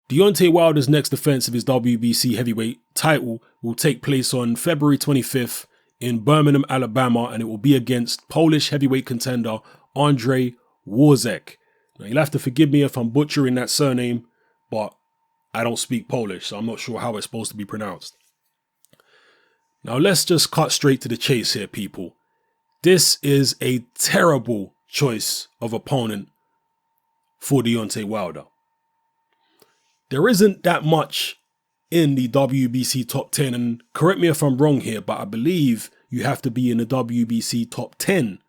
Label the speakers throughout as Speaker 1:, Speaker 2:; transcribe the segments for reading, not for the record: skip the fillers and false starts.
Speaker 1: Deontay Wilder's next defense of his WBC heavyweight title will take place on February 25th in Birmingham, Alabama, and it will be against Polish heavyweight contender Andrzej Wawrzyk. Now, you'll have to forgive me if I'm butchering that surname, but I don't speak Polish, so I'm not sure how it's supposed to be pronounced. Now, let's just cut straight to the chase here, people. This is a terrible choice of opponent for Deontay Wilder. There isn't that much in the WBC top 10, and correct me if I'm wrong here, but I believe you have to be in the WBC top 10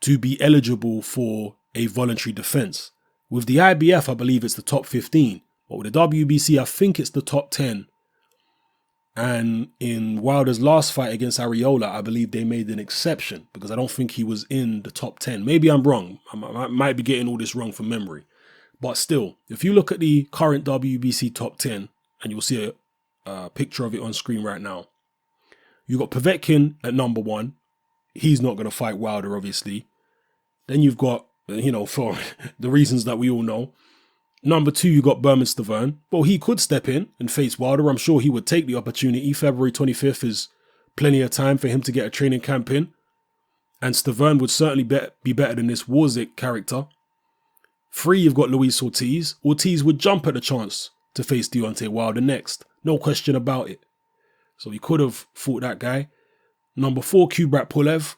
Speaker 1: to be eligible for a voluntary defense. With the IBF, I believe it's the top 15, but with the WBC, I think it's the top 10. And in Wilder's last fight against Arreola, I believe they made an exception because I don't think he was in the top 10. Maybe I'm wrong. I might be getting all this wrong from memory. But still, if you look at the current WBC top 10, and you'll see a picture of it on screen right now, you've got Povetkin at number 1. He's not going to fight Wilder, obviously. Then you've got, for the reasons that we all know, number 2, you got Stavern. Well, he could step in and face Wilder. I'm sure he would take the opportunity. February 25th is plenty of time for him to get a training camp in. And Stavern would certainly be better than this Wawrzyk character. 3, you've got Luis Ortiz. Ortiz would jump at the chance to face Deontay Wilder next. No question about it. So he could have fought that guy. Number 4, Kubrat Pulev.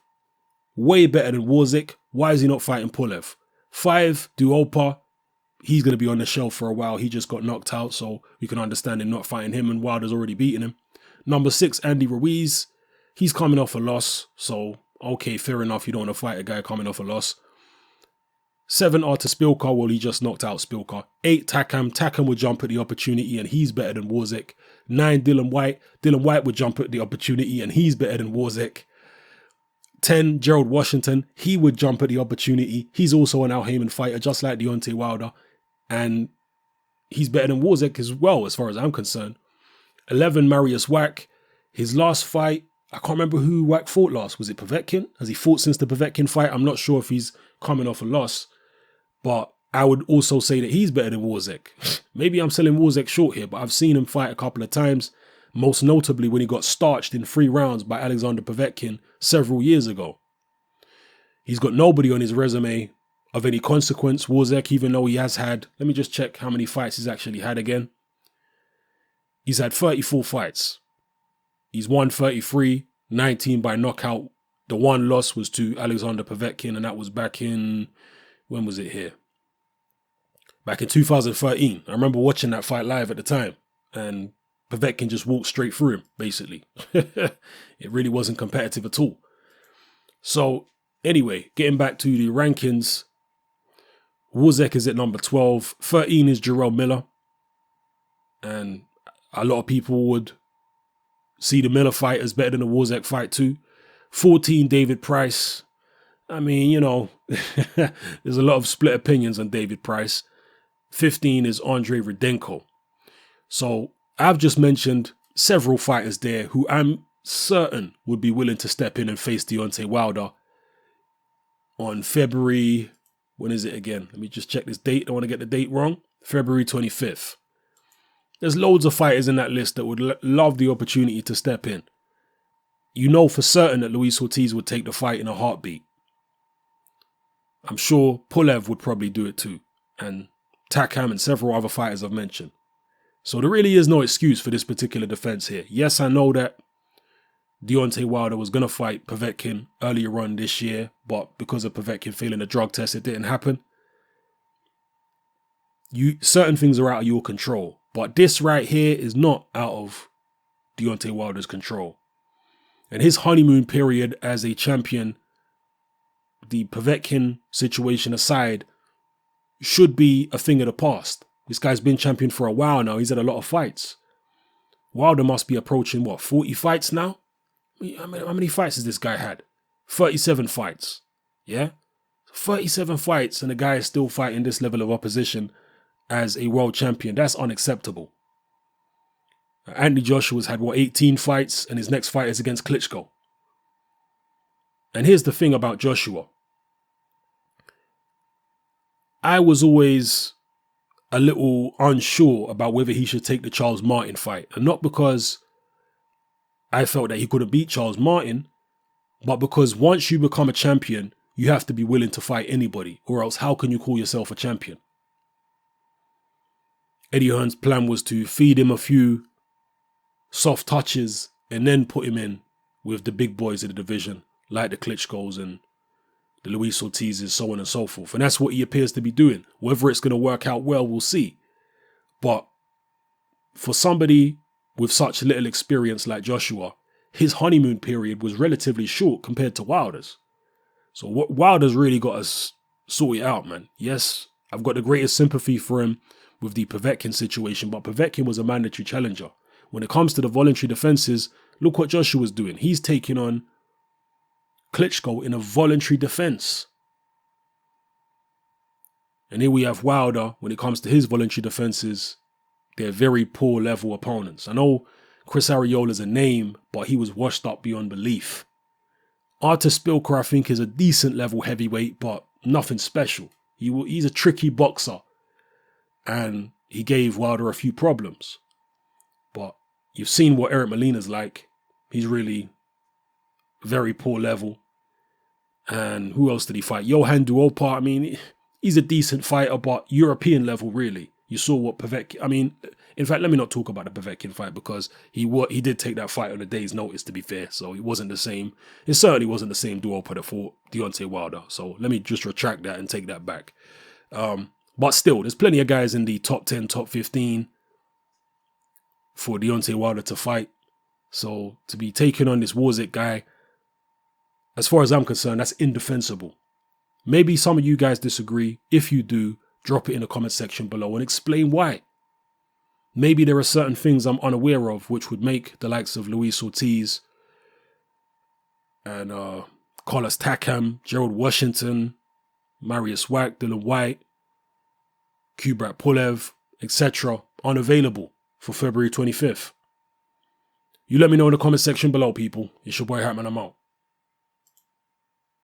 Speaker 1: Way better than Wawrzyk. Why is he not fighting Pulev? 5, Duopa. He's going to be on the shelf for a while. He just got knocked out, so we can understand him not fighting him, and Wilder's already beaten him. Number 6, Andy Ruiz. He's coming off a loss, so okay, fair enough. You don't want to fight a guy coming off a loss. 7, Artur Spilka. Well, he just knocked out Spilka. 8, Takam. Takam would jump at the opportunity, and he's better than Wawrzyk. 9, Dylan White. Dylan White would jump at the opportunity, and he's better than Wawrzyk. 10, Gerald Washington. He would jump at the opportunity. He's also an Al Haymon fighter, just like Deontay Wilder. And he's better than Wawrzyk as well, as far as I'm concerned. 11, Mariusz Wach. His last fight, I can't remember who Wach fought last. Was it Povetkin? Has he fought since the Povetkin fight? I'm not sure if he's coming off a loss. But I would also say that he's better than Wawrzyk. Maybe I'm selling Wawrzyk short here, but I've seen him fight a couple of times. Most notably when he got starched in 3 rounds by Alexander Povetkin several years ago. He's got nobody on his resume of any consequence, Wawrzyk, even though he has had, let me just check how many fights he's actually had again. He's had 34 fights. He's won 33, 19 by knockout. The one loss was to Alexander Povetkin, and that was back in, when was it here? Back in 2013. I remember watching that fight live at the time, and Povetkin just walked straight through him, basically. It really wasn't competitive at all. So, anyway, getting back to the rankings, Wawrzyk is at number 12. 13 is Jarrell Miller. And a lot of people would see the Miller fight as better than the Wawrzyk fight too. 14, David Price. I mean, there's a lot of split opinions on David Price. 15 is Andrzej Rudenko. So I've just mentioned several fighters there who I'm certain would be willing to step in and face Deontay Wilder on February, when is it again? Let me just check this date. I don't want to get the date wrong. February 25th. There's loads of fighters in that list that would love the opportunity to step in. You know for certain that Luis Ortiz would take the fight in a heartbeat. I'm sure Pulev would probably do it too. And Takam and several other fighters I've mentioned. So there really is no excuse for this particular defense here. Yes, I know that Deontay Wilder was going to fight Povetkin earlier on this year, but because of Povetkin failing a drug test, it didn't happen. Certain things are out of your control, but this right here is not out of Deontay Wilder's control. And his honeymoon period as a champion, the Povetkin situation aside, should be a thing of the past. This guy's been champion for a while now. He's had a lot of fights. Wilder must be approaching, 40 fights now? How many fights has this guy had? 37 fights. Yeah? 37 fights and the guy is still fighting this level of opposition as a world champion. That's unacceptable. Anthony Joshua's had, 18 fights, and his next fight is against Klitschko. And here's the thing about Joshua. I was always a little unsure about whether he should take the Charles Martin fight. And not because I felt that he couldn't beat Charles Martin, but because once you become a champion, you have to be willing to fight anybody, or else how can you call yourself a champion? Eddie Hearn's plan was to feed him a few soft touches and then put him in with the big boys of the division, like the Klitschko's and the Luis Ortiz's, so on and so forth. And that's what he appears to be doing. Whether it's going to work out well, we'll see. But for somebody with such little experience like Joshua, his honeymoon period was relatively short compared to Wilder's. So Wilder's really got to sort it out, man. Yes, I've got the greatest sympathy for him with the Povetkin situation, but Povetkin was a mandatory challenger. When it comes to the voluntary defenses, look what Joshua's doing. He's taking on Klitschko in a voluntary defense. And here we have Wilder, when it comes to his voluntary defenses, they're very poor level opponents. I know Chris Ariola's a name, but he was washed up beyond belief. Artur Spilker, I think, is a decent level heavyweight, but nothing special. He's a tricky boxer, and he gave Wilder a few problems. But you've seen what Eric Molina's like. He's really very poor level. And who else did he fight? Johan Duopa, I mean, he's a decent fighter, but European level, really. You saw what Povetkin, I mean, in fact, let me not talk about the Povetkin fight, because he did take that fight on a day's notice, to be fair. So it wasn't the same. It certainly wasn't the same Duopa that fought Deontay Wilder. So let me just retract that and take that back. But still, there's plenty of guys in the top 10, top 15 for Deontay Wilder to fight. So to be taking on this Wawrzyk guy, as far as I'm concerned, that's indefensible. Maybe some of you guys disagree. If you do, drop it in the comment section below and explain why. Maybe there are certain things I'm unaware of which would make the likes of Luis Ortiz and Carlos Takam, Gerald Washington, Marius Wack, Dylan White, Kubrat Pulev, etc. unavailable for February 25th. You let me know in the comment section below, people. It's your boy Hatman, I'm out.